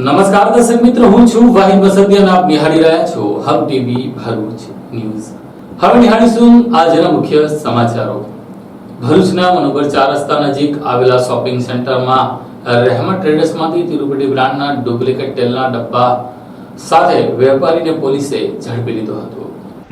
નમસ્કાર દર્શક મિત્રો, હું છું વાહિદ વસંતિયા અને આપ નિહાળી રહ્યા છો હબ ટીવી ભરૂચ ન્યૂઝ। હવે નિહાળીશું આજના મુખ્ય સમાચારો। ભરૂચના મનોબર 4 રસ્તા નજીક આવેલા શોપિંગ સેન્ટરમાં રહેમત ટ્રેડર્સમાંથી તિરુપતિ બ્રાન્ડના ડુપ્લિકેટ તેલના ડબ્બા સાથે વેપારીને પોલીસે ઝડપી લીધો હતો।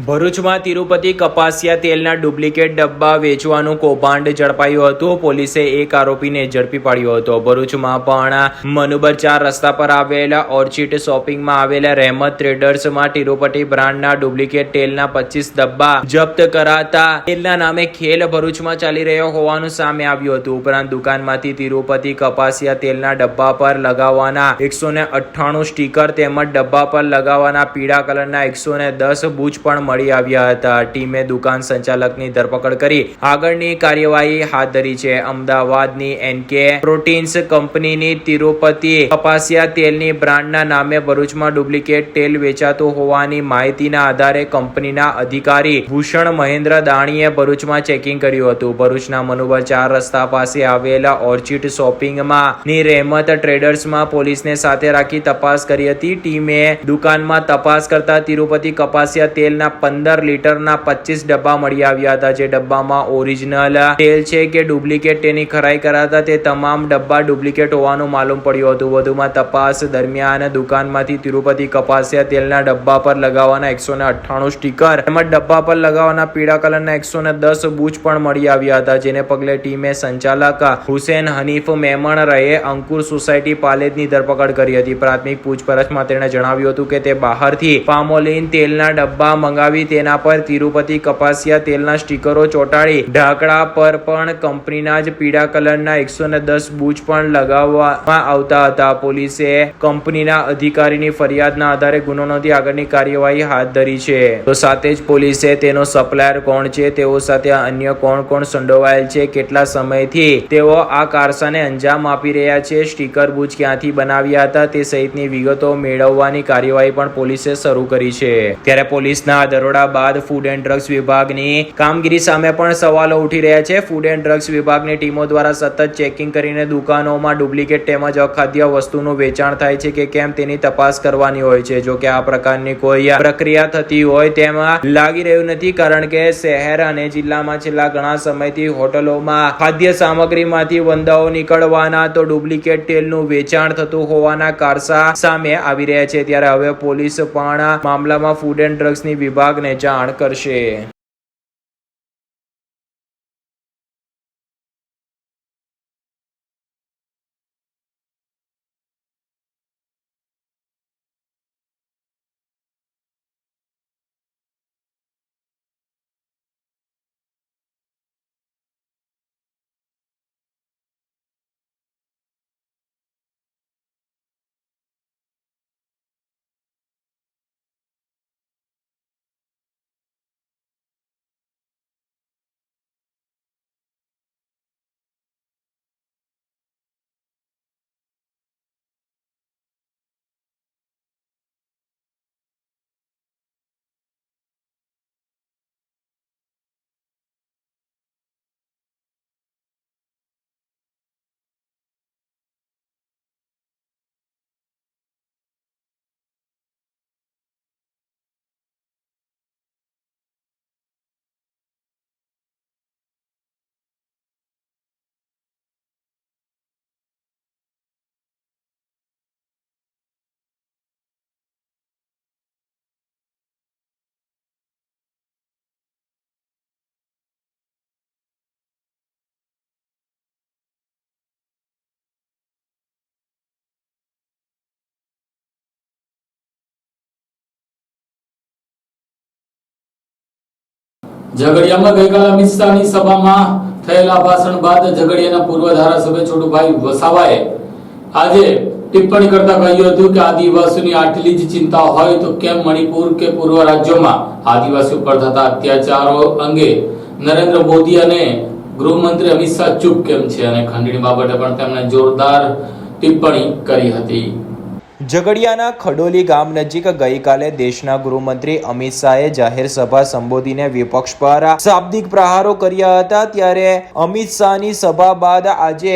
ભરૂચમાં તિરુપતિ કપાસિયા તેલના ડુપ્લિકેટ ડબ્બા વેચવાનું કૌભાંડ ઝડપાયું હતું। પોલીસે એક આરોપીને ઝડપી પાડ્યો હતો। ભરૂચમાં પણ મનુબર 4 રસ્તા પર આવેલા ઓર્ચિડ શોપિંગમાં આવેલા રહેમત ટ્રેડર્સમાં તિરુપતિ બ્રાન્ડના ડુપ્લિકેટ તેલના 25 ડબ્બા જપ્ત કરાતા તેલના નામે ખેલ ભરૂચમાં ચાલી રહ્યો હોવાનું સામે આવ્યું હતું। ઉપરાંત દુકાનમાંથી તિરુપતિ કપાસિયા તેલના ડબ્બા પર લગાવવાના 198 સ્ટીકર તેમજ ડબ્બા પર લગાવવાના પીળા કલરના 110 બૂચ પણ મળી આવ્યા હતા। ટીમે દુકાન સંચાલકની ધરપકડ કરી આગળની કાર્યવાહી હાથ ધરી છે। અમદાવાદની એનકે પ્રોટીન્સ કંપનીની તિરુપતિ કપાસિયા તેલની બ્રાન્ડના નામે ભરૂચમાં ડુપ્લિકેટ તેલ વેચાતું હોવાની માહિતીના આધારે કંપનીના અધિકારી ભૂષણ મહેન્દ્ર દાણીએ ભરૂચમાં ચેકિંગ કર્યું હતું। ભરૂચના મનુબર 4 રસ્તા પાસે આવેલા ઓર્ચિડ શોપિંગમાં ની રહેમત ટ્રેડર્સમાં પોલીસને સાથે રાખી તપાસ કરી હતી। ટીમે દુકાનમાં તપાસ કરતા તિરુપતિ કપાસિયા તેલના 15 લીટરના 25 ડબ્બા મળી આવ્યા હતા। જે ડબ્બામાં ઓરિજિનલ તેલ છે કે ડુપ્લિકેટ તેની ખરાઈ કરાતા તે તમામ ડબ્બા ડુપ્લિકેટ હોવાનું માલુમ પડ્યું હતું। વધુમાં તપાસ દરમિયાન દુકાનમાંથી તિરુપતિ કપાસિયા તેલના ડબ્બા પર લગાવવાના 198 સ્ટીકર તેમજ ડબ્બા પર લગાવવાના પીળા કલરના 110 બૂચ પણ મળી આવ્યા હતા। જેને પગલે ટીમે સંચાલક હુસેન હનીફ મેમણ રહે અંકુર સોસાયટી પાલેજની ધરપકડ કરી હતી। પ્રાથમિક પૂછપરછમાં તેણે જણાવ્યું હતું કે તે બહારથી પામોલીન તેલના ડબ્બા મંગાવી તેના પર તિરુપતિ કપાસિયા તેલના સ્ટીકરો ચોંટાડી ઢાંકણા પર પણ કંપનીના જ પીળા કલરના 110 બૂચ પણ લગાવવામાં આવતા હતા। પોલીસે કંપનીના અધિકારીની ફરિયાદના આધારે ગુનો નોંધી આગળની કાર્યવાહી હાથ ધરી છે। તો સાથે જ પોલીસે તેનો સપ્લાયર કોણ છે, તેઓ સાથે અન્ય કોણ કોણ સંડોવાયેલ છે, કેટલા સમયથી તેઓ આ કારસાને અંજામ આપી રહ્યા છે, સ્ટીકર બૂચ ક્યાંથી બનાવ્યા હતા તે સહિતની વિગતો મેળવવાની કાર્યવાહી પણ પોલીસે શરૂ કરી છે। ત્યારે પોલીસના દરોડા બાદ ફૂડ એન્ડ ડ્રગ્સ વિભાગની કામગીરી સામે પણ સવાલો ઉઠી રહ્યા છે। ફૂડ એન્ડ ડ્રગ્સ વિભાગની ટીમો દ્વારા સતત ચેકિંગ કરીને દુકાનોમાં ડુપ્લિકેટ તેમજ અખાદ્ય વસ્તુનું વેચાણ થાય છે કે કેમ તેની તપાસ કરવાની હોય છે। જો કે આ પ્રકારની કોઈ પ્રક્રિયા થતી હોય તેમાં લાગી રહ્યું નથી, કારણ કે શહેર અને જિલ્લામાં છેલ્લા ઘણા સમયથી હોટલોમાં ખાદ્ય સામગ્રીમાંથી વંદાઓ નીકળવાના તો ડુપ્લિકેટ તેલનું વેચાણ થતું હોવાના કારસા સામે આવી રહ્યા છે। ત્યારે હવે પોલીસ પણ મામલામાં ફૂડ એન્ડ ડ્રગ્સની વિભાગને જાણ કરશે। ઝઘડિયામાં ગઈકાલે અમિત શાહની સભામાં થયેલા ભાષણ બાદ ઝઘડિયાના પૂર્વ ધારાસભ્ય છોટુભાઈ વસાવાએ આજે ટિપ્પણી કરતા કહ્યું હતું કે આદિવાસીઓની આટલી જ ચિંતા હોય તો કેમ મણિપુર કે પૂર્વ રાજ્યોમાં આદિવાસીઓ પર થતા અત્યાચારો અંગે નરેન્દ્ર મોદી અને ગૃહમંત્રી અમિત શાહ ચૂપ કેમ છે? અને ખંડણી બાબતે પણ તેમણે જોરદાર ટિપ્પણી કરી હતી। ઝઘડિયાના ખડોલી ગામ નજીક ગઈકાલે દેશના ગૃહમંત્રી અમિત શાહે જાહેર સભા સંબોધીને વિપક્ષ પર શાબ્દિક પ્રહારો કર્યા હતા. ત્યારે અમિત શાહની સભા બાદ આજે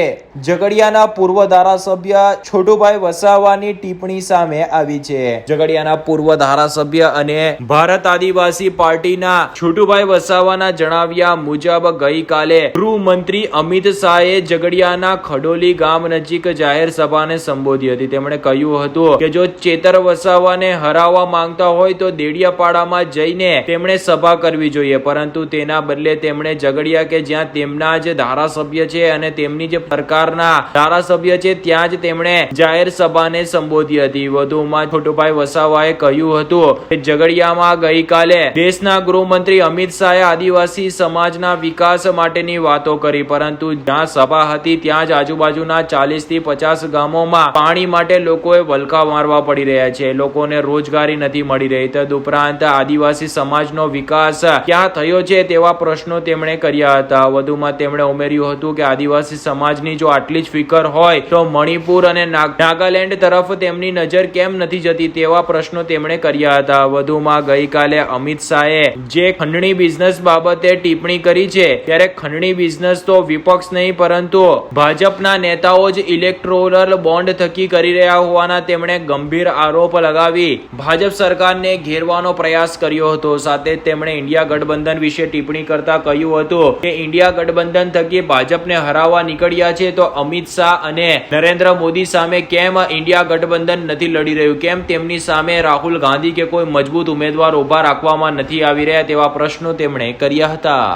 ઝઘડિયાના પૂર્વ ધારાસભ્ય છોટુભાઈ વસાવાની ટિપ્પણી સામે આવી છે. ઝઘડિયાના પૂર્વ ધારાસભ્ય અને ભારત આદિવાસી પાર્ટીના છોટુભાઈ વસાવાના જણાવ્યા મુજબ ગઈકાલે ગૃહમંત્રી અમિત શાહે ઝઘડિયાના ખડોલી ગામ નજીક જાહેર સભાને સંબોધી હતી. તેમણે કહ્યું હતું કે જો ચેતર વસાવાને હરાવવા માંગતા હોય તો દેડિયાપાડામાં જઈને તેમણે સભા કરવી જોઈએ, પરંતુ તેના બદલે તેમણે ઝઘડિયા કે જ્યાં તેમના જ ધારાસભ્ય છે અને તેમની જે સરકારના ધારાસભ્ય છે ત્યાં જ તેમણે જાહેર સભાને સંબોધી હતી. વધુમાં છોટુભાઈ વસાવાએ કહ્યું હતું કે ઝઘડિયામાં ગઈકાલે દેશના ગૃહમંત્રી અમિત શાહે આદિવાસી સમાજના વિકાસ માટેની વાતો કરી, પરંતુ જ્યાં સભા હતી ત્યાં જ આજુબાજુના 40 થી 50 ગામોમાં પાણી માટે લોકોએ વલખા મારવા પડી રહ્યા છે. લોકોને રોજગારી નથી મળી રહી. તદુપરાંત આદિવાસી સમાજનો વિકાસ ક્યાં થયો છે તેવા પ્રશ્નો તેમણે કર્યા હતા. વધુમાં તેમણે ઉમેર્યું હતું કે આદિવાસી સમાજની જો આટલી જ ફિકર હોય તો મણિપુર અને નાગાલેન્ડ તરફ તેમની નજર કેમ નથી જતી તેવા પ્રશ્નો તેમણે કર્યા હતા. વધુમાં ગઈકાલે અમિત શાહે જે ખંડણી બિઝનેસ બાબતે ટિપ્પણી કરી છે, ત્યારે ખંડણી બિઝનેસ તો વિપક્ષ નહીં પરંતુ ભાજપના નેતાઓ જ ઇલેક્ટોરલ બોન્ડ થકી કરી રહ્યા હોવાના તેમણે ગંભીર આરોપ લગાવી ભાજપ સરકારને ઘેરવાનો પ્રયાસ કર્યો હતો. સાથે તેમણે ઇન્ડિયા ગઠબંધન વિશે ટિપ્પણી કરતા કહ્યું હતું કે ઇન્ડિયા ગઠબંધન થકી ભાજપને હરાવવા નીકળ્યા છે તો અમિત શાહ અને નરેન્દ્ર મોદી સામે કેમ ઇન્ડિયા ગઠબંધન નથી લડી રહ્યું, કેમ તેમની સામે રાહુલ ગાંધી કે કોઈ મજબૂત ઉમેદવાર ઉભા રાખવામાં નથી આવી રહ્યા તેવા પ્રશ્નો તેમણે કર્યા હતા.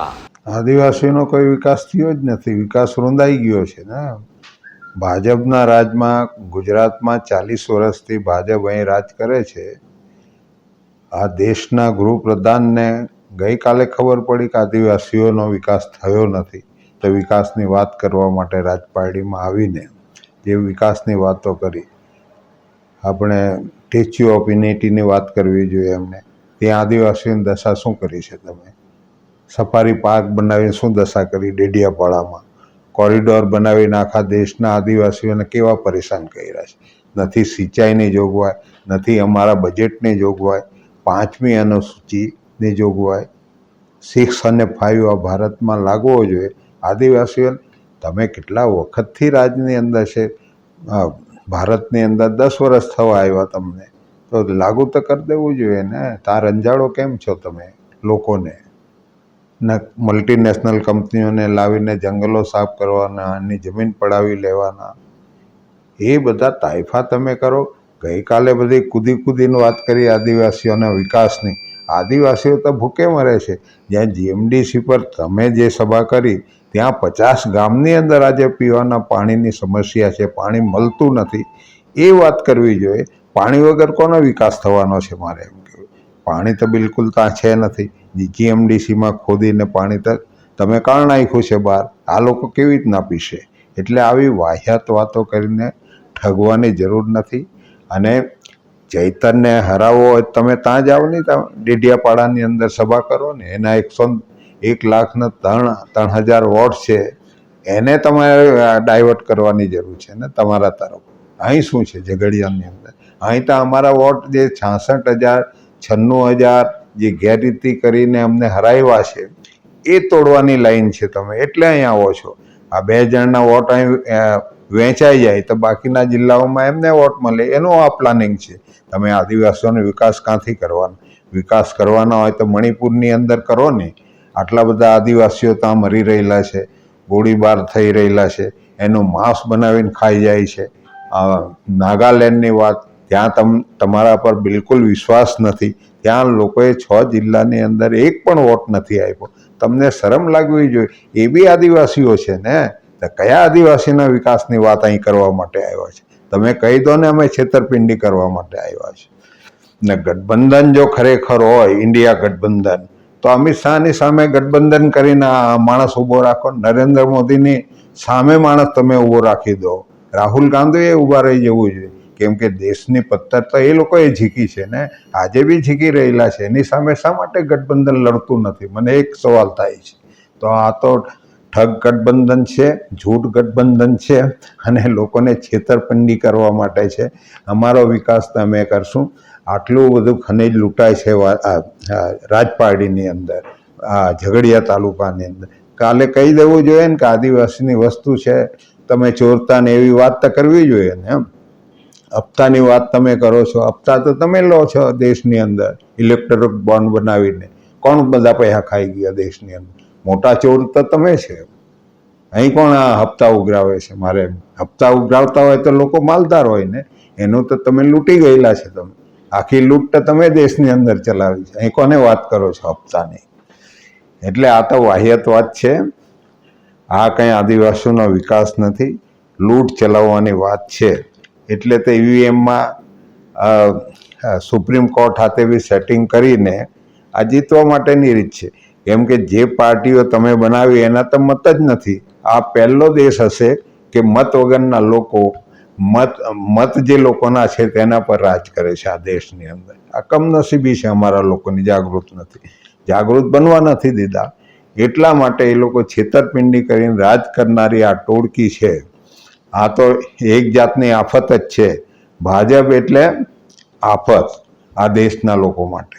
આદિવાસીનો કોઈ વિકાસ થયો જ નથી, વિકાસ રૂંધાઈ ગયો છે ને. ભાજપના રાજમાં ગુજરાતમાં 40 વર્ષથી ભાજપ અહીં રાજ કરે છે. આ દેશના ગૃહપ્રધાનને ગઈકાલે ખબર પડી કે આદિવાસીઓનો વિકાસ થયો નથી, તો વિકાસની વાત કરવા માટે રાજપારડીમાં આવીને જે વિકાસની વાતો કરી, આપણે સ્ટેચ્યુ ઓફ યુનિટીની વાત કરવી જોઈએ એમને. ત્યાં આદિવાસીઓની દશા શું કરી છે તમે? સફારી પાર્ક બનાવીને શું દશા કરી? ડેડિયાપાડામાં કોરિડોર બનાવીને આખા દેશના આદિવાસીઓને કેવા પરેશાન કર્યા છે. નથી સિંચાઈની જોગવાઈ, નથી અમારા બજેટની જોગવાઈ, 5મી અનુસૂચિની જોગવાઈ, 6 અને 5 આ ભારતમાં લાગવો જોઈએ. આદિવાસીઓને તમે કેટલા વખતથી રાજની અંદર છે, ભારતની અંદર 10 વર્ષ થવા આવ્યા તમને, તો લાગુ તો કરી દેવું જોઈએ ને. તાર રંજાડો કેમ છો તમે લોકોને? મલ્ટીનેશનલ કંપનીઓને લાવીને જંગલો સાફ કરવાના, એની જમીન પડાવી લેવાના, એ બધા તાઇફા તમે કરો. ગઈકાલે બધી કૂદીને વાત કરી આદિવાસીઓના વિકાસની. આદિવાસીઓ તો ભૂખે મરે છે. જ્યાં જીએમડીસી પર તમે જે સભા કરી ત્યાં 50 ગામની અંદર આજે પીવાના પાણીની સમસ્યા છે, પાણી મળતું નથી. એ વાત કરવી જોઈએ. પાણી વગર કોનો વિકાસ થવાનો છે? મારે એમ કહેવું, પાણી તો બિલકુલ ત્યાં છે નથી. જીએમડીસીમાં ખોદીને પાણી તો તમે કાઢ નાખ્યું છે બહાર. આ લોકો કેવી રીતના પીશે? એટલે આવી વાહિયાત વાતો કરીને ઠગવાની જરૂર નથી. અને ચૈતરને હરાવવો હોય તમે ત્યાં જાઓ ને, ડેડિયાપાડાની અંદર સભા કરો ને, એના 101,03,000 વોટ છે, એને તમારે ડાયવર્ટ કરવાની જરૂર છે ને તમારા તરફ. અહીં શું છે ઝઘડિયાની અંદર? અહીં તો અમારા વોટ જે 66,000 96,000 જે ગેરરીતિ કરીને અમને હરાવ્યા છે એ તોડવાની લાઈન છે તમે, એટલે અહીં આવો છો. આ 2 જણના વોટ અહીં વહેંચાઈ જાય તો બાકીના જિલ્લાઓમાં એમને વોટ મળે, એનું આ પ્લાનિંગ છે. તમે આદિવાસીઓનો વિકાસ ક્યાંથી કરવાનો? વિકાસ કરવાનો હોય તો મણિપુરની અંદર કરો ને. આટલા બધા આદિવાસીઓ ત્યાં મરી રહેલા છે, ગોળીબાર થઈ રહેલા છે, એનું માંસ બનાવીને ખાઈ જાય છે. નાગાલેન્ડની વાત, ત્યાં તમારા પર બિલકુલ વિશ્વાસ નથી. ત્યાં લોકોએ 6 જિલ્લાની અંદર એક પણ વોટ નથી આપ્યો. તમને શરમ લાગવી જોઈએ. એ બી આદિવાસીઓ છે ને. તો કયા આદિવાસીના વિકાસની વાત અહીં કરવા માટે આવ્યા છે? તમે કહી દો ને અમે છેતરપિંડી કરવા માટે આવ્યા છે. ને ગઠબંધન જો ખરેખર હોય, ઇન્ડિયા ગઠબંધન, તો અમિત શાહની સામે ગઠબંધન કરીને આ માણસ ઊભો રાખો. નરેન્દ્ર મોદીની સામે માણસ તમે ઊભો રાખી દો. રાહુલ ગાંધીએ ઊભા રહી જવું જોઈએ, કેમ કે દેશની પત્તર તો એ લોકોએ ઝીકી છે ને, આજે બી ઝીકી રહેલા છે. એની સામે શા માટે ગઠબંધન લડતું નથી? મને એક સવાલ થાય છે. તો આ તો ઠગ ગઠબંધન છે, જૂઠ ગઠબંધન છે અને લોકોને છેતરપિંડી કરવા માટે છે. અમારો વિકાસ તમે કરશું. આટલું બધું ખનિજ લૂંટાય છે રાજપારડીની અંદર, ઝઘડિયા તાલુકાની અંદર. કાલે કહી દેવું જોઈએ ને કે આદિવાસીની વસ્તુ છે, તમે ચોરતા ને એવી વાત તો કરવી જોઈએ ને. એમ હપ્તાની વાત તમે કરો છો, હપ્તા તો તમે લો છો દેશની અંદર ઇલેક્ટ્રોનિક બોન્ડ બનાવીને. કોણ બધા પૈસા ખાઈ ગયા દેશની અંદર? મોટા ચોર તો તમે છે. અહીં કોણ આ હપ્તા ઉઘરાવે છે? મારે હપ્તા ઉઘરાવતા હોય તો લોકો માલદાર હોય ને, એનું તો તમે લૂંટી ગયેલા છે. તમે આખી લૂંટ તો તમે દેશની અંદર ચલાવી છે. અહીં કોને વાત કરો છો હપ્તાની? એટલે આ તો વાહિયાત વાત છે. આ કંઈ આદિવાસીનો વિકાસ નથી, લૂંટ ચલાવવાની વાત છે. એટલે તો ઈવીએમમાં સુપ્રીમ કોર્ટ સાથે બી સેટિંગ કરીને આ જીતવા માટેની રીત છે. કેમ કે જે પાર્ટીઓ તમે બનાવી એના તો મત જ નથી. આ પહેલો દેશ હશે કે મત વગરના લોકો મત જે લોકોના છે તેના પર રાજ કરે છે આ દેશની અંદર. આ કમનસીબી છે અમારા લોકોની. જાગૃત નથી, જાગૃત બનવા નથી દીધા. એટલા માટે એ લોકો છેતરપિંડી કરીને રાજ કરનારી આ ટોળકી છે. આ તો એક જાતની આફત જ છે. ભાજપ એટલે આફત આ દેશના લોકો માટે.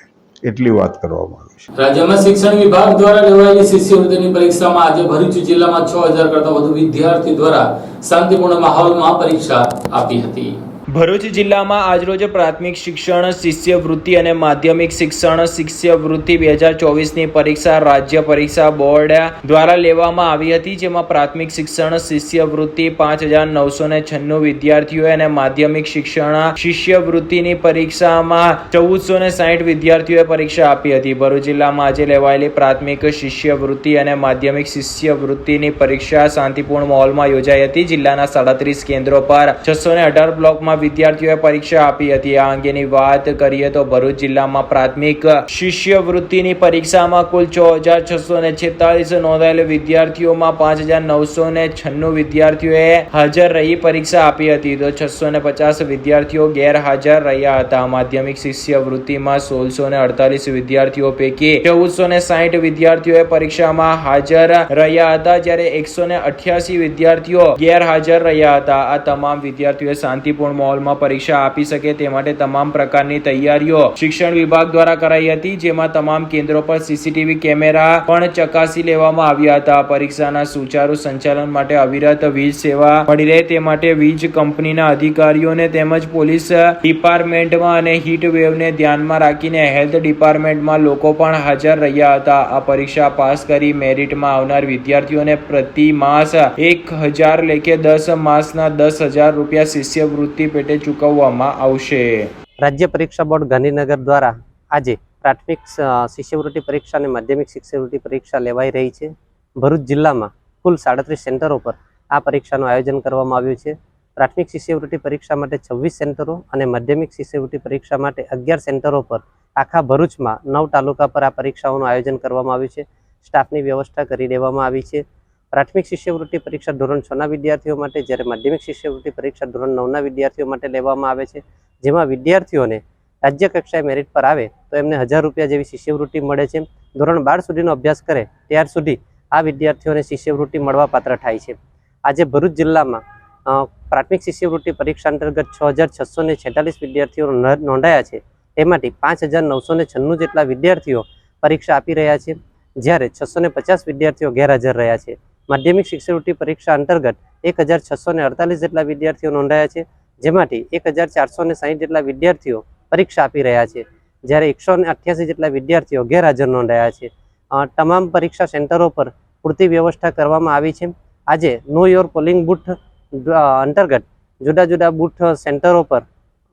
એટલી વાત કરવામાં આવી છે. રાજ્યમાં શિક્ષણ વિભાગ દ્વારા લેવાયેલી શિષ્યવૃત્તિની પરીક્ષામાં આજે ભરૂચ જિલ્લામાં 6000 કરતા વધુ વિદ્યાર્થી દ્વારા શાંતિપૂર્ણ માહોલમાં પરીક્ષા આપી હતી. ભરૂચ જિલ્લામાં આજરોજ પ્રાથમિક શિક્ષણ શિષ્યવૃત્તિ અને માધ્યમિક શિક્ષણ શિષ્યવૃત્તિ 2024ની પરીક્ષા રાજ્ય પરીક્ષા બોર્ડ દ્વારા લેવામાં આવી હતી. જેમાં પ્રાથમિક શિક્ષણ શિષ્યવૃત્તિ 5996 વિદ્યાર્થીઓએ અને માધ્યમિક શિક્ષણ શિષ્યવૃત્તિની પરીક્ષામાં 1460 વિદ્યાર્થીઓએ પરીક્ષા આપી હતી. ભરૂચ જિલ્લામાં આજે લેવાયેલી પ્રાથમિક શિષ્યવૃત્તિ અને માધ્યમિક શિષ્યવૃત્તિની પરીક્ષા શાંતિપૂર્ણ માહોલમાં યોજાઈ હતી. જિલ્લાના 37 કેન્દ્રો પર 618 બ્લોકમાં વિદ્યાર્થીઓએ પરીક્ષા આપી હતી. આ અંગેની વાત કરીએ તો ભરૂચ જિલ્લામાં પ્રાથમિક શિષ્યવૃત્તિની પરીક્ષામાં કુલ 6646 નોંધાયેલ વિદ્યાર્થીઓમાં 5996 વિદ્યાર્થીઓએ હાજર રહી પરીક્ષા આપી હતી, તો 650 વિદ્યાર્થીઓ ગેરહાજર રહ્યા હતા. માધ્યમિક શિષ્યવૃત્તિમાં 1648 વિદ્યાર્થીઓ પૈકી 1460 વિદ્યાર્થીઓએ પરીક્ષામાં હાજર રહ્યા હતા, જ્યારે 188 વિદ્યાર્થીઓ ગેરહાજર રહ્યા હતા. આ તમામ વિદ્યાર્થીઓએ શાંતિપૂર્ણ માહોલમાં પરીક્ષા આપી શકે તે માટે તમામ પ્રકારની તૈયારીઓ શિક્ષણ વિભાગ દ્વારા કરાઈ હતી, જેમાં તમામ કેન્દ્રો પર સીસીટીવી કેમેરા પણ ચકાસી લેવામાં આવ્યા હતા. પરીક્ષાના સુચારુ સંચાલન માટે અવિરત વીજ સેવા મળી રહે તે માટે વીજ કંપનીના અધિકારીઓને તેમજ પોલીસ ડિપાર્ટમેન્ટમાં અને હીટ વેવને ધ્યાનમાં રાખીને હેલ્થ ડિપાર્ટમેન્ટમાં લોકો પણ હાજર રહ્યા હતા. આ પરીક્ષા પાસ કરી મેરિટમાં આવનાર વિદ્યાર્થીઓને પ્રતિ માસ 1000 લેખે 10 માસના 10,000 રૂપિયા શિષ્યવૃત્તિ પેટે ચૂકવવામાં આવશે. રાજ્ય પરીક્ષા બોર્ડ ગાંધીનગર દ્વારા આજે પ્રાથમિક શિષ્યવૃત્તિ પરીક્ષા અને માધ્યમિક શિષ્યવૃત્તિ પરીક્ષા લેવાઈ રહી છે. ભરૂચ જિલ્લામાં કુલ 37 સેન્ટરો પર આ પરીક્ષાનું આયોજન કરવામાં આવ્યું છે. પ્રાથમિક શિષ્યવૃત્તિ પરીક્ષા માટે 26 સેન્ટરો અને માધ્યમિક શિષ્યવૃત્તિ પરીક્ષા માટે 11 સેન્ટરો પર આખા ભરૂચમાં 9 તાલુકા પર આ પરીક્ષાઓનું આયોજન કરવામાં આવ્યું છે. સ્ટાફની વ્યવસ્થા કરી દેવામાં આવી છે. પ્રાથમિક શિષ્યવૃત્તિ પરીક્ષા ધોરણ 6ના વિદ્યાર્થીઓ માટે, જ્યારે માધ્યમિક શિષ્યવૃત્તિ પરીક્ષા ધોરણ 9ના વિદ્યાર્થીઓ માટે લેવામાં આવે છે. જેમાં વિદ્યાર્થીઓને રાજ્ય કક્ષાએ મેરિટ પર આવે તો એમને 1000 રૂપિયા જેવી શિષ્યવૃત્તિ મળે છે. ધોરણ 12 સુધીનો અભ્યાસ કરે ત્યાર સુધી આ વિદ્યાર્થીઓને શિષ્યવૃત્તિ મળવા પાત્ર થાય છે. આજે ભરૂચ જિલ્લામાં પ્રાથમિક શિષ્યવૃત્તિ પરીક્ષા અંતર્ગત 6646 વિદ્યાર્થીઓ નોંધાયા છે. તેમાંથી 5996 જેટલા વિદ્યાર્થીઓ પરીક્ષા આપી રહ્યા છે, જ્યારે 650 વિદ્યાર્થીઓ ગેરહાજર રહ્યા છે. માધ્યમિક શિષ્યવૃત્તિ પરીક્ષા અંતર્ગત 1648 જેટલા વિદ્યાર્થીઓ નોંધાયા છે, જેમાંથી 1460 જેટલા વિદ્યાર્થીઓ પરીક્ષા આપી રહ્યા છે, જ્યારે 188 જેટલા વિદ્યાર્થીઓ ગેરહાજર નોંધાયા છે. તમામ પરીક્ષા સેન્ટરો પર પૂરતી વ્યવસ્થા કરવામાં આવી છે. આજે નો યોર પોલિંગ બૂથ અંતર્ગત જુદા જુદા બૂથ સેન્ટરો પર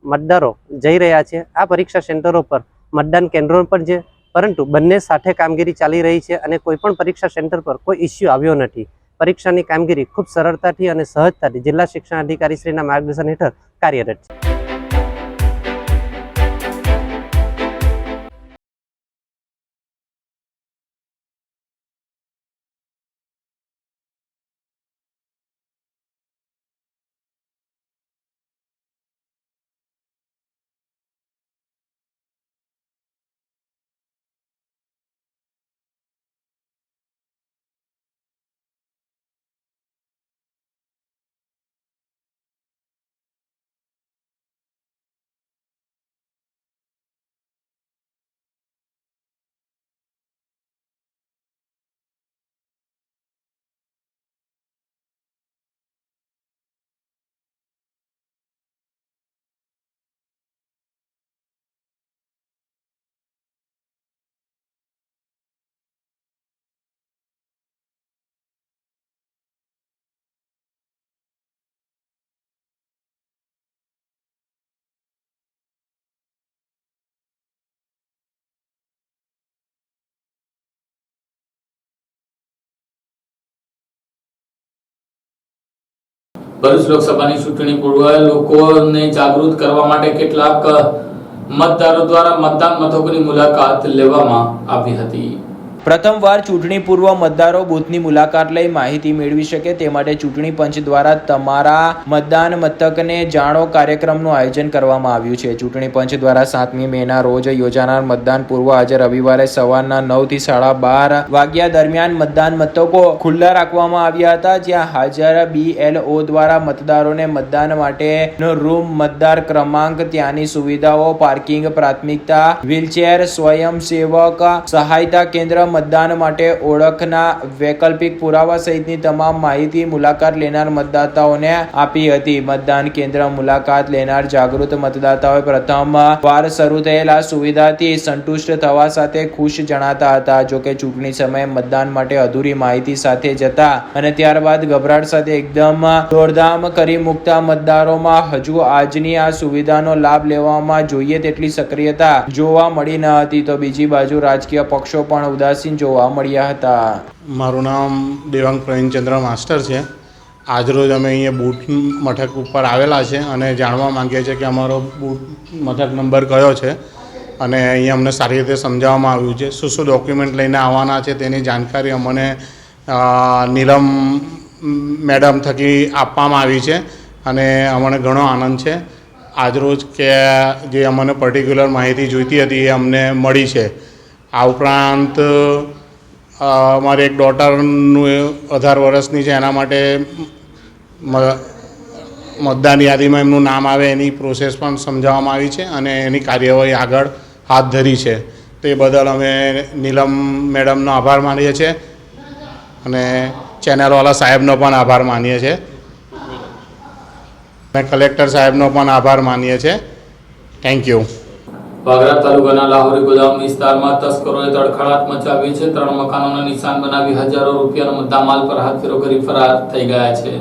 મતદારો જઈ રહ્યા છે. આ પરીક્ષા સેન્ટરો પર મતદાન કેન્દ્રો પર છે, પરંતુ બંને સાથે કામગીરી ચાલી રહી છે અને કોઈ પણ પરીક્ષા સેન્ટર પર કોઈ ઇસ્યુ આવ્યો નથી. પરીક્ષાની કામગીરી ખૂબ સરળતાથી અને સહજતાથી જિલ્લા શિક્ષણ અધિકારી શ્રીના માર્ગદર્શન હેઠળ કાર્યરત છે. ભરૂચ લોકસભાની ચૂંટણી પૂર્વે લોકોને જાગૃત કરવા માટે કેટલાક મતદારો દ્વારા મતદાન મથકોની મુલાકાત લેવામાં આવી હતી. પ્રથમવાર ચૂંટણી પૂર્વ મતદારો બૂથની મુલાકાત લઈ માહિતી મેળવી શકે તે માટે ચૂંટણી પંચ દ્વારા તમારા મતદાન મથકને જાણો કાર્યક્રમનું આયોજન કરવામાં આવ્યું છે. ચૂંટણી પંચ દ્વારા 7મી મેના રોજ યોજાનાર મતદાન પૂર્વ આજે રવિવારે સવારના 9 થી 12:30 વાગ્યા દરમિયાન મતદાન મથકો ખુલ્લા રાખવામાં આવ્યા હતા, જ્યાં હાજર BLO દ્વારા મતદારોને મતદાન માટેનો રૂમ, મતદાર ક્રમાંક, ત્યાંની સુવિધાઓ, પાર્કિંગ, પ્રાથમિકતા, વ્હીલચેર, સ્વયંસેવક સહાયતા કેન્દ્ર, મતદાન માટે ઓળખના વૈકલ્પિક પુરાવા સહિતની તમામ માહિતી મુલાકાત લેનાર મતદાતાઓને આપી હતી. મતદાન કેન્દ્ર મુલાકાત લેનાર જાગૃત મતદાતાઓએ પ્રથમ વાર શરૂ થયેલા સુવિધાથી સંતુષ્ટ થવા સાથે ખુશ જણાતા હતા. જોકે ચૂંટણી સમયે મતદાન માટે અધૂરી માહિતી સાથે જતા અને ત્યારબાદ ગભરાટ સાથે એકદમ દોડધામ કરી મૂકતા મતદારોમાં હજુ આજની આ સુવિધાનો લાભ લેવામાં જોઈએ તેટલી સક્રિયતા જોવા મળી ન હતી. તો બીજી બાજુ રાજકીય પક્ષો પણ ઉદાસીન જોવા મળ્યા હતા. મારું નામ દેવાંગ પ્રવીણચંદ્ર માસ્ટર છે. આજરોજ અમે અહીંયા બૂથ મથક ઉપર આવેલા છે અને જાણવા માંગીએ છીએ કે અમારો બૂથ મથક નંબર કયો છે અને અહીંયા અમને સારી રીતે સમજાવવામાં આવ્યું છે. શું શું ડોક્યુમેન્ટ લઈને આવવાના છે તેની જાણકારી અમને નીલમ મેડમ થકી આપવામાં આવી છે અને અમને ઘણો આનંદ છે. આજરોજ કે જે અમને પર્ટિક્યુલર માહિતી જોઈતી હતી એ અમને મળી છે. આ ઉપરાંત અમારી એક ડોટરનું 18 વર્ષની છે, એના માટે મતદાન યાદીમાં એમનું નામ આવે એની પ્રોસેસ પણ સમજાવવામાં આવી છે અને એની કાર્યવાહી આગળ હાથ ધરી છે. તો એ બદલ અમે નીલમ મેડમનો આભાર માનીએ છીએ અને ચેનલવાળા સાહેબનો પણ આભાર માનીએ છીએ અને કલેક્ટર સાહેબનો પણ આભાર માનીએ છીએ. Thank you. વાગરા તાલુકાના લાહોરી ગોદામ વિસ્તારમાં તસ્કરોએ તડખડાટ મચાવી છે. 3 મકાનોના નિશાન બનાવી હજારો રૂપિયાનો મુદ્દામાલ પર હાથફેરો કરી ફરાર થઈ ગયા છે.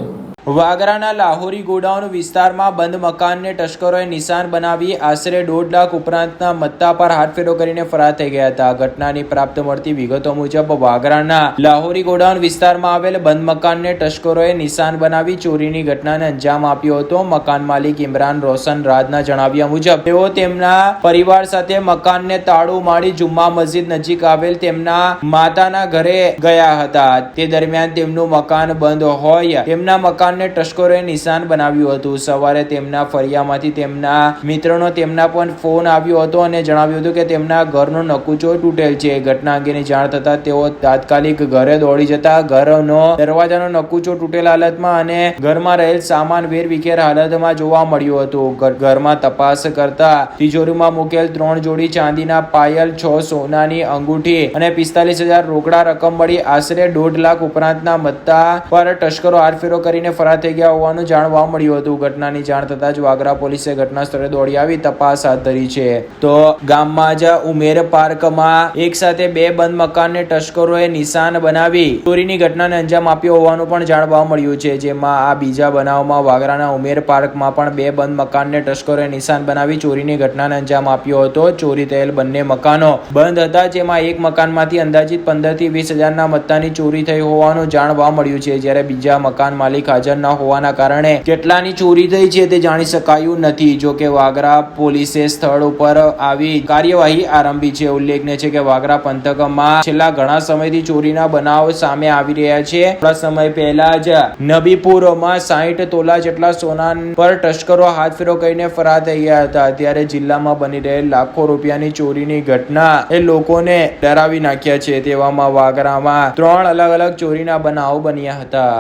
વાગરાના લાહોરી ગોડાઉન વિસ્તારમાં બંધ મકાનને તસ્કરોએ નિશાન બનાવી આશરે 1.5 લાખ ઉપરાંતના મત્તા પર હાથફેરો કરીને ફરાર થઈ ગયા હતા. ઘટનાની પ્રાપ્ત મળતી વિગતો મુજબ વાગરાના લાહોરી ગોડાઉન વિસ્તારમાં આવેલ બંધ મકાનને તસ્કરોએ નિશાન બનાવી ચોરીની ઘટનાને અંજામ આપ્યો હતો. મકાન માલિક ઇમરાન રોશન રાજના જણાવ્યા મુજબ તેઓ તેમના પરિવાર સાથે મકાનને તાળું મારી જુમ્મા મસ્જિદ નજીક આવેલ તેમના માતાના ઘરે ગયા હતા. તે દરમિયાન તેમનું મકાન બંધ હોય તેમના મકાન તસ્કરોએ નિશાન બનાવ્યું હતું. સવારે તેમના ફરિયામાંથી તેમના મિત્રનો તેમના પણ ફોન આવ્યો હતો અને જણાવ્યું હતું કે તેમના ઘરનો નકુચો તૂટેલ છે. ઘટના અંગેની જાણ થતા તેઓ તાત્કાલિક ઘરે દોડી જતા ઘરનો દરવાજાનો નકુચો તૂટેલ હાલતમાં અને ઘરમાં રહેલ સામાન વેરવિખેર હાલતમાં જોવા મળ્યું હતું. ઘરમાં તપાસ કરતા તિજોરીમાં મૂકેલ 3 જોડી ચાંદીના પાયલ, 6 સોનાની અંગૂઠી અને 45,000 રોકડા રકમ મળી આશરે 1.5 લાખ ઉપરાંતના મત્તા પર તસ્કરો હાથફેરો કરીને ફરાર થઈ ગયા હોવાનું જાણવા મળ્યું હતું. ઘટનાની જાણ થતાં જ વાગરા પોલીસે ઘટના સ્થળે દોડી આવી તપાસ હાથ ધરી છે. તો ગામમાં જ ઉમેર પાર્કમાં એક સાથે 2 બંધ મકાનને તસ્કરોએ નિશાન બનાવી ચોરીની ઘટનાને અંજામ આપ્યો હોવાનું પણ જાણવા મળ્યું છે. જેમાં આ બીજા બનાવમાં વાગરાના ઉમેર પાર્કમાં પણ 2 બંધ મકાનને તસ્કરોએ નિશાન બનાવી ચોરીની ઘટનાને અંજામ આપ્યો હતો. ચોરી થયેલ બંને મકાનો બંધ હતા, જેમાં એક મકાનમાંથી અંદાજિત 15 થી 20,000 ના મત્તાની ચોરી થઈ હોવાનું જાણવા મળ્યું છે. જ્યારે બીજા મકાન માલિક હાજર ન હોવાના કારણે કેટલાની ચોરી થઈ છે તે જાણી શકાયું નથી. જો કે વાગરા પોલીસે સ્થળ ઉપર આવી કાર્યવાહી આરંભી છે. ઉલ્લેખનીય છે કે વાગરા પંથકમાં છેલ્લા ઘણા સમયથી ચોરીના બનાવ સામે આવી રહ્યા છે. થોડા સમય પહેલા જ નબીપુરમાં 60 તોલા જેટલા સોના પર તસ્કરો હાથફેરો કરીને ફરાર થઈ ગયા હતા. ત્યારે જિલ્લામાં બની રહેલ લાખો રૂપિયાની ચોરીની ઘટના એ લોકોને ડરાવી નાખ્યા છે. તેવામાં વાગરામાં 3 અલગ અલગ ચોરીના બનાવો બન્યા હતા.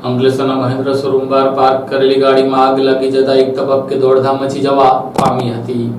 અંકલેશ્વરના મહેન્દ્ર શોરૂમ બહાર પાર્ક કરેલી ગાડીમાં આગ લાગી જતા એક તબક્કે દોડધામ મચી જવા પામી હતી.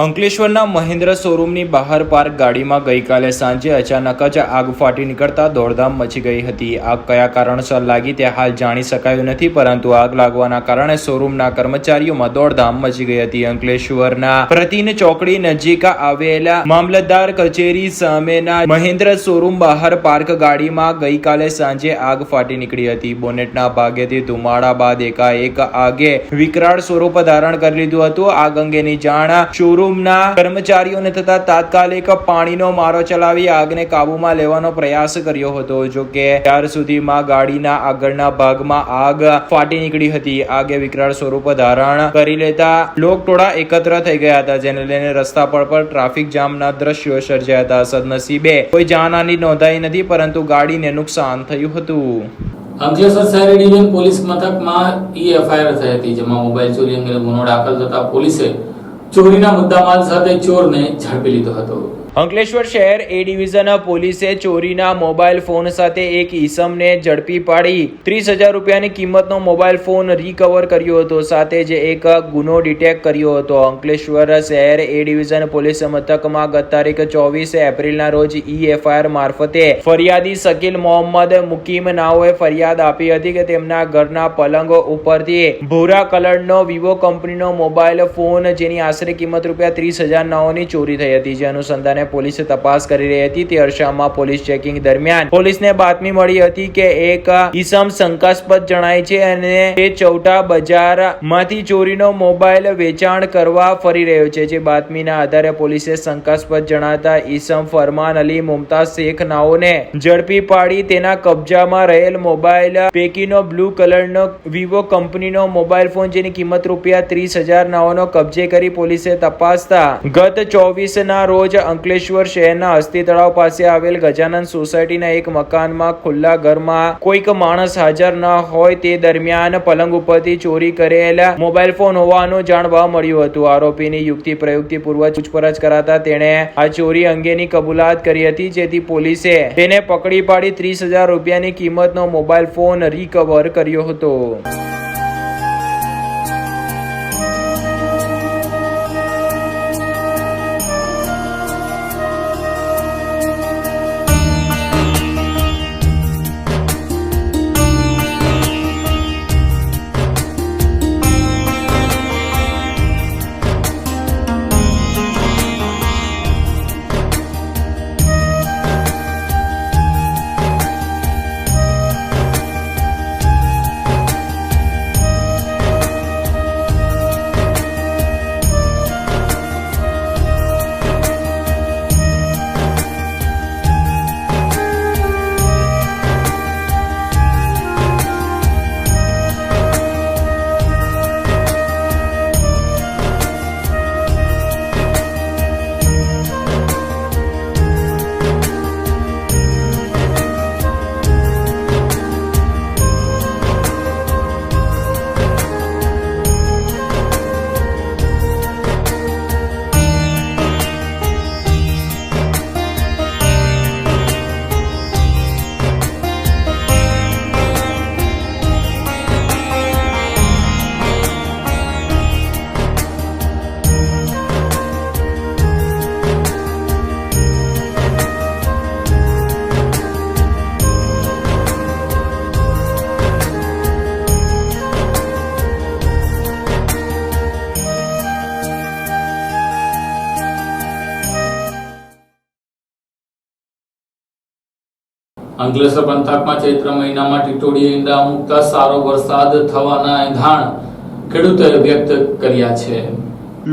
અંકલેશ્વરના મહેન્દ્ર શોરૂમની બહાર પાર્ક ગાડીમાં ગઈકાલે સાંજે અચાનક જ આગ ફાટી નીકળતા દોડધામ મચી ગઈ હતી. આગ કયા કારણસર લાગી તે હાલ જાણી શકાયું નથી, પરંતુ આગ લાગવાના કારણે શોરૂમના કર્મચારીઓમાં દોડધામ મચી ગઈ હતી. અંકલેશ્વરના પ્રતિન ચોકડી નજીક આવેલા મામલતદાર કચેરી સામેના મહેન્દ્ર શોરૂમ બહાર પાર્ક ગાડીમાં ગઈકાલે સાંજે આગ ફાટી નીકળી હતી. બોનેટના ભાગેથી ધુમાડા બાદ એકાએક આગે વિકરાળ સ્વરૂપ ધારણ કરી લીધું હતું. આગ અંગેની જાણ શોરૂમ શોરૂમના કર્મચારીઓને થતા તાત્કાલિક પાણીનો મારો ચલાવી આગને કાબૂમાં લેવાનો પ્રયાસ કર્યો હતો. જો કે ત્યાર સુધીમાં ગાડીના આગળના ભાગમાં આગ ફાટી નીકળી હતી. આગે વિકરાળ સ્વરૂપ ધારણ કરી લેતા લોકટોળા એકત્ર થઈ ગયા હતા, જેને લઈને રસ્તા પર ટ્રાફિક જામના દ્રશ્યો સર્જાયા હતા. સદનસીબે કોઈ જાનહાની નોંધાઈ નથી, પરંતુ ગાડીને નુકસાન થયું હતું. અંકલેશ્વર શહેરી ડિવિઝન પોલીસ મથકમાં એફઆઈઆર થઈ હતી, જેમાં મોબાઈલ ચોરી અંગે ગુનો દાખલ થતા પોલીસે ચોરીના મુદ્દામાલ સાથે ચોરને ઝડપી લીધો હતો. અંકલેશ્વર શહેર એ ડિવિઝન પોલીસે ચોરીના મોબાઈલ ફોન સાથે એક ઈસમને ઝડપી પાડી 30,000 રૂપિયાની કિંમતનો મોબાઈલ ફોન રિકવર કર્યો હતો. સાથે જ એક ગુનો ડિટેક્ટ કર્યો હતો. અંકલેશ્વર શહેર એ ડિવિઝન પોલીસ મથકમાં ગત તારીખ 24 એપ્રિલના રોજ એફઆઈઆર મારફતે ફરિયાદી શકીલ મોહમ્મદ મુકીમ નાઓએ ફરિયાદ આપી હતી કે તેમના ઘરના પલંગ ઉપરથી ભૂરા કલરનો વિવો કંપનીનો મોબાઈલ ફોન, જેની આશરે કિંમત રૂપિયા 30,000 નાઓની ચોરી થઈ હતી. જે અનુસંધાને પોલીસ તપાસ કરી રહી હતી. તે અરસામાં પોલીસ ચેકિંગ દરમિયાન પોલીસને બાતમી મળી હતી કે એક ઈસમ શંકાસ્પદ જણાય છે અને તે ચૌટા બજારમાંથી ચોરીનો મોબાઈલ વેચાણ કરવા ફરી રહ્યો છે. જે બાતમીના આધારે પોલીસે શંકાસ્પદ જણાતા ઈસમ ફરમાન અલી મુમતાઝ શેખ નાઓને ઝડપી પાડી તેના કબજામાં રહેલ મોબાઈલ પૈકીનો બ્લુ કલરનો વિવો કંપનીનો મોબાઈલ ફોન, જેની કિંમત રૂપિયા 30,000 નાઓનો કબજે કરી પોલીસે તપાસતા ગત 24 ના રોજ અંકલેશ્વર શહેરના હસ્તી તળાવ પાસે આવેલ ગજાનંદ સોસાયટીના એક મકાનમાં ખુલ્લા ઘરમાં કોઈક માણસ હાજર ન હોય તે દરમિયાન પલંગ ઉપરથી ચોરી કરેલ મોબાઈલ ફોન હોવાનું જાણવા મળ્યું હતું. આરોપીની યુક્તિ પ્રયુક્તિપૂર્વક પૂછપરછ કરાતા તેણે આ ચોરી અંગેની કબૂલાત કરી હતી, જેથી પોલીસે તેને પકડી પાડી 30,000 રૂપિયાની કિંમતનો મોબાઈલ ફોન રિકવર કર્યો હતો. અંકલેશ્વર પંથકમાં ચૈત્ર મહિનામાં ટીટોડીએ ઈંડા મૂકતા સારો વરસાદ થવાના એંધાણ ખેડૂતોએ વ્યક્ત કર્યા છે.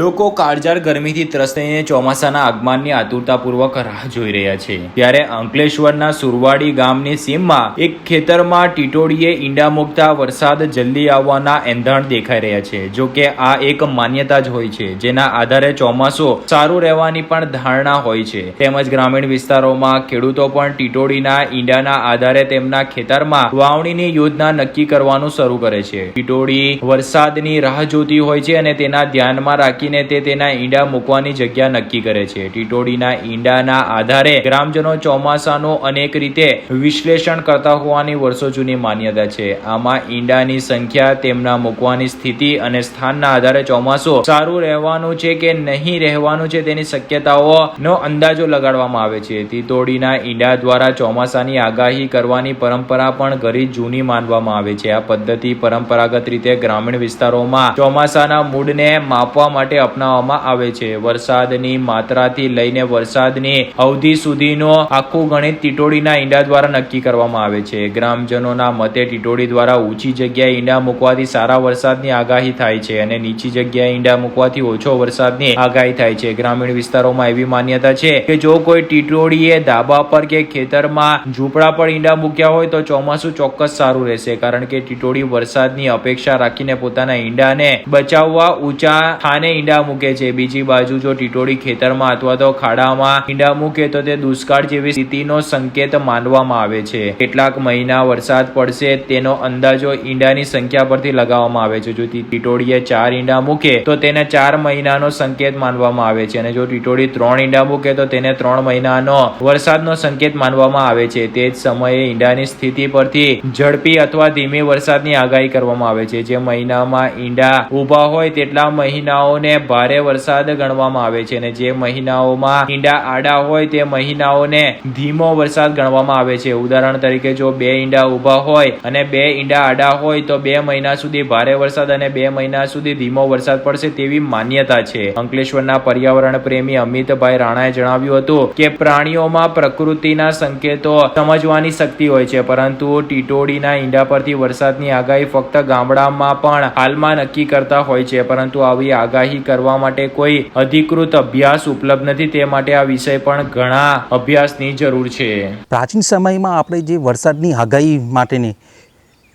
લોકો કાળઝાળ ગરમીથી ત્રસ્તઈને ચોમાસાના આગમનની આતુરતાપૂર્વક રાહ જોઈ રહ્યા છે. ત્યારે અંકલેશ્વરના સુરવાડી ગામની સીમમાં એક ખેતરમાં ટીટોડીએ ઈંડા મૂકતા વરસાદ જલ્દી આવવાના એંધાણ દેખાઈ રહ્યા છે. જો કે આ એક માન્યતા જ હોય છે, જેના આધારે ચોમાસું સારું રહેવાની પણ ધારણા હોય છે. તેમજ ગ્રામીણ વિસ્તારોમાં ખેડૂતો પણ ટીટોડીના ઈંડાના આધારે તેમના ખેતરમાં વાવણીની યોજના નક્કી કરવાનું શરૂ કરે છે. ટીટોડી વરસાદની રાહ જોતી હોય છે અને તેના ધ્યાનમાં રાખી તે તેના ઈંડા મૂકવાની જગ્યા નક્કી કરે છે. ટીટોડીના ઈંડાના આધારે ગ્રામજનો ચોમાસાનું અનેક રીતે વિશ્લેષણ કરતા હોવાની વર્ષો જૂની માન્યતા છે. આમાં ઈંડાની સંખ્યા, તેમના મૂકવાની સ્થિતિ અને સ્થાનના આધારે ચોમાસું સારું રહેવાનું છે કે નહીં રહેવાનું છે તેની શક્યતાઓનો અંદાજો લગાડવામાં આવે છે. ટીટોડીના ઈંડા દ્વારા ચોમાસાની આગાહી કરવાની પરંપરા પણ ઘણી જૂની માનવામાં આવે છે. આ પદ્ધતિ પરંપરાગત રીતે ગ્રામીણ વિસ્તારોમાં ચોમાસાના મૂડને માપવા માટે માટે અપનાવવામાં આવે છે. વરસાદની માત્રાથી લઈને વરસાદની અવધિ સુધીનો આખું ગણિત ટીટોડીના ઈંડા દ્વારા નક્કી કરવામાં આવે છે. ગ્રામજનોના મતે ટીટોડી દ્વારા ઊંચી જગ્યાએ ઈંડા મૂકવાથી સારા વરસાદની આગાહી થાય છે અને નીચી જગ્યાએ ઈંડા મૂકવાથી ઓછો વરસાદની આગાહી થાય છે. ગ્રામીણ વિસ્તારોમાં એવી માન્યતા છે કે જો કોઈ ટીટોડીએ ધાબા પર કે ખેતરમાં ઝૂંપડા પર ઈંડા મૂક્યા હોય તો ચોમાસું ચોક્કસ સારું રહેશે, કારણ કે ટીટોડી વરસાદની અપેક્ષા રાખીને પોતાના ઈંડાને બચાવવા ઊંચા સ્થાને ઈંડા મૂકે છે. બીજી બાજુ જો ટીટોડી ખેતરમાં અથવા તો ખાડામાં ઈંડા મૂકે તો તે દુષ્કાળ જેવી સ્થિતિનો સંકેત માનવામાં આવે છે. કેટલાક મહિના વરસાદ પડશે તેનો અંદાજો ઈંડાની સંખ્યા પરથી લગાવવામાં આવે છે. જો ટીટોડીએ 4 ઈંડા મૂકે તો તેને 4 મહિનાનો સંકેત માનવામાં આવે છે અને જો ટીટોડી 3 ઈંડા મૂકે તો તેને 3 મહિનાનો વરસાદનો સંકેત માનવામાં આવે છે. તે જ સમયે ઈંડાની સ્થિતિ પરથી ઝડપી અથવા ધીમી વરસાદની આગાહી કરવામાં આવે છે. જે મહિનામાં ઈંડા ઊભા હોય તેટલા મહિનાઓને ભારે વરસાદ ગણવામાં આવે છે અને જે મહિનાઓમાં ઈંડા આડા હોય તે મહિનાઓને ધીમો વરસાદ ગણવામાં આવે છે. ઉદાહરણ તરીકે જો 2 ઈંડા ઊભા હોય અને 2 ઈંડા આડા હોય તો 2 મહિના સુધી ભારે વરસાદ અને 2 મહિના સુધી ધીમો વરસાદ પડશે તેવી માન્યતા છે. અંકલેશ્વરના પર્યાવરણ પ્રેમી અમિતભાઈ રાણાએ જણાવ્યું હતું કે પ્રાણીઓમાં પ્રકૃતિના સંકેતો સમજવાની શક્તિ હોય છે, પરંતુ ટીટોડીના ઈંડા પરથી વરસાદની આગાહી ફક્ત ગામડામાં પણ હાલમાં નક્કી કરતા હોય છે, પરંતુ આવી આગાહી કરવા માટે કોઈ અધિકૃત અભ્યાસ ઉપલબ્ધ નથી. તે માટે આ વિષય પણ ઘણા અભ્યાસની જરૂર છે. પ્રાચીન સમયમાં આપણે જે વરસાદની આગાહી માટેની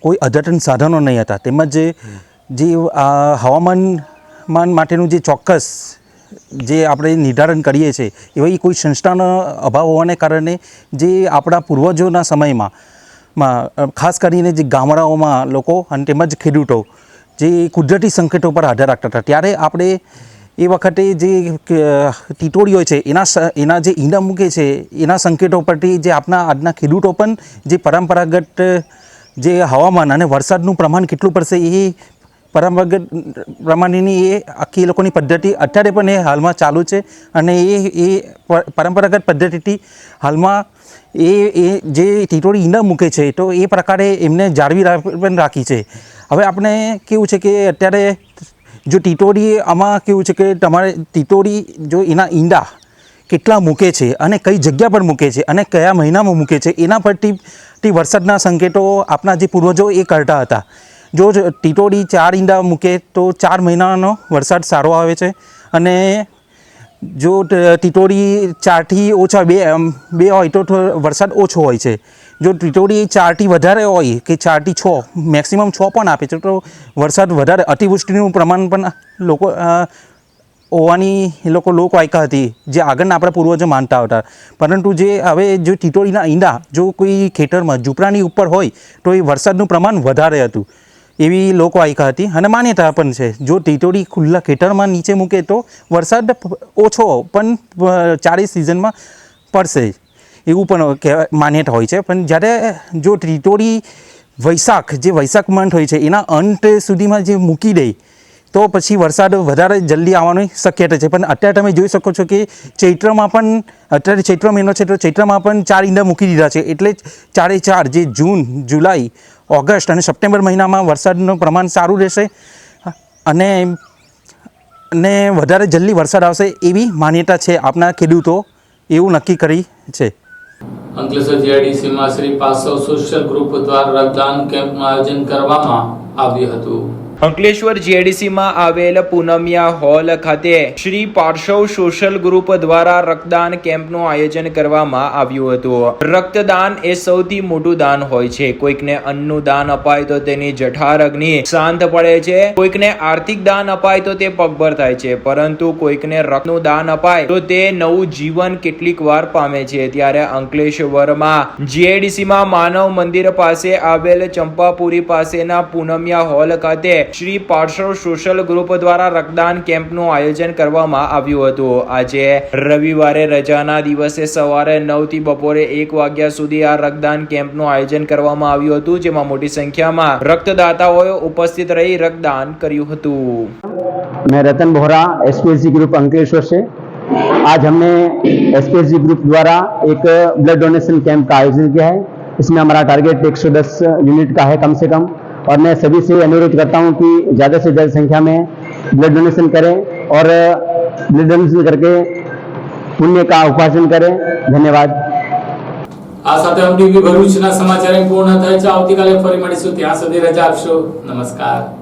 કોઈ અદ્યતન સાધનો નહીં હતા, તેમજ જે હવામાન માટેનું જે ચોક્કસ જે આપણે નિર્ધારણ કરીએ છીએ એવી કોઈ સંસ્થાનો અભાવ હોવાને કારણે જે આપણા પૂર્વજોના સમયમાં ખાસ કરીને જે ગામડાઓમાં લોકો અને તેમજ ખેડૂતો જે કુદરતી સંકેતો પર આધાર રાખતા હતા, ત્યારે આપણે એ વખતે જે ટીટોડી હોય છે એના જે ઈંડા મૂકે છે એના સંકેતો પરથી જે આજના ખેડૂતો પણ જે પરંપરાગત જે હવામાન અને વરસાદનું પ્રમાણ કેટલું પડશે એ પરંપરાગત પ્રમાણેની એ આખી એ લોકોની પદ્ધતિ અત્યારે પણ એ હાલમાં ચાલુ છે અને એ પરંપરાગત પદ્ધતિથી હાલમાં એ જે ટીટોડી ઈંડા મૂકે છે તો એ પ્રકારે એમને જાળવી પણ રાખી છે. હવે આપણે કેવું છે કે અત્યારે જો ટીટોડી આમાં કેવું છે કે તમારે ટીટોડી જો એના ઈંડા કેટલા મૂકે છે અને કઈ જગ્યા પર મૂકે છે અને કયા મહિનામાં મૂકે છે એના પરથી વરસાદના સંકેતો આપણા જે પૂર્વજો એ કરતા હતા. જો ટીટોડી 4 ઈંડા મૂકે તો 4 મહિનાનો વરસાદ સારો આવે છે અને જો ટીટોડી 4થી ઓછા 2 હોય તો વરસાદ ઓછો હોય છે. જો ટીટોડી 4થી વધારે હોય કે 4થી 6 મેક્સિમમ 6 પણ આપે છે તો વરસાદ વધારે અતિવૃષ્ટિનું પ્રમાણ પણ લોકો હોવાની એ લોકો લોકવાયકા હતી જે આગળના આપણા પૂર્વજો માનતા હતા. પરંતુ જે હવે જો ટીટોડીના ઈંડા જો કોઈ ખેતરમાં ઝૂંપડાની ઉપર હોય તો એ વરસાદનું પ્રમાણ વધારે હતું એવી લોકવાયકા હતી અને માન્યતા પણ છે. જો ટીટોડી ખુલ્લા ખેતરમાં નીચે મૂકે તો વરસાદ ઓછો પણ 4 સિઝનમાં પડશે એવું પણ માન્યતા હોય છે. પણ જ્યારે જો ટીટોડી વૈશાખ મંથ હોય છે એના અંત સુધીમાં જે મૂકી દે તો પછી વરસાદ વધારે જલ્દી આવવાની શક્યતા છે. પણ અત્યારે તમે જોઈ શકો છો કે ચૈત્રમાં પણ અત્યારે ચૈત્ર મહિનો છે તો ચૈત્રમાં પણ 4 ઈંડા મૂકી દીધા છે. એટલે 4 જે જૂન, જુલાઈ, ઓગસ્ટ અને સપ્ટેમ્બર મહિનામાં વરસાદનું પ્રમાણ સારું રહેશે અને વધારે જલ્દી વરસાદ આવશે એવી માન્યતા છે. આપણા ખેડૂતો એવું નક્કી કરી છે. અંકલેશ્વર જીઆઈડીસીમાં શ્રી પાસવ સોશિયલ ગ્રુપ દ્વારા રક્તદાન કેમ્પનું આયોજન કરવામાં આવ્યું હતું. અંકલેશ્વર જીઆઈડીસીમાં આવેલ પૂનમિયા હોલ ખાતે શ્રી પાર્શવ સોશિયલ ગ્રુપ દ્વારા રક્તદાન કેમ્પનું આયોજન કરવામાં આવ્યું હતું. રક્તદાન એ સૌથી મોટું દાન હોય છે. કોઈકને અન્નનું દાન અપાય તો તેની જઠાર અગ્નિ શાંત પડે છે, કોઈકને આર્થિક દાન અપાય તો તે પગભર થાય છે, પરંતુ કોઈકને રક્તનું દાન અપાય તો તે નવું જીવન કેટલીક વાર પામે છે. ત્યારે અંકલેશ્વરમાં જીઆઈડીસીમાં માનવ મંદિર પાસે આવેલ ચંપાપુરી પાસેના પૂનમિયા હોલ ખાતે શ્રી પાર્શવ સોશિયલ ગ્રુપ દ્વારા રક્તદાન કેમ્પનું આયોજન કરવામાં આવ્યું હતું. આજે રવિવારે રજાના દિવસે સવારે 9 થી બપોરે 1 વાગ્યા સુધી આ રક્તદાન કેમ્પનું આયોજન કરવામાં આવ્યું હતું, જેમાં મોટી સંખ્યામાં રક્તદાતાઓએ ઉપસ્થિત રહી રક્તદાન કર્યું હતું. मैं रतन बोहरा एसपीएसजी ग्रुप अंकलेश्वर से आज हमने एसपीएसजी ग्रुप द्वारा एक ब्लड डोनेशन कैंप का आयोजन किया है. इसमें हमारा टारगेट 110 यूनिट का है कम से कम और मैं सभी से अनुरोध करता हूं कि ज़्यादा से ज़्यादा संख्या में ब्लड डोनेशन करें और ब्लड डोनेशन करके पुण्य का उपार्जन करें। धन्यवाद। આ સાથે હમ ટીવી ભરૂચના સમાચાર પૂર્ણ થાય છે. આવતીકાલે ફરી મળીશું. ત્યાં સુધી રજા આપશો. નમસ્કાર.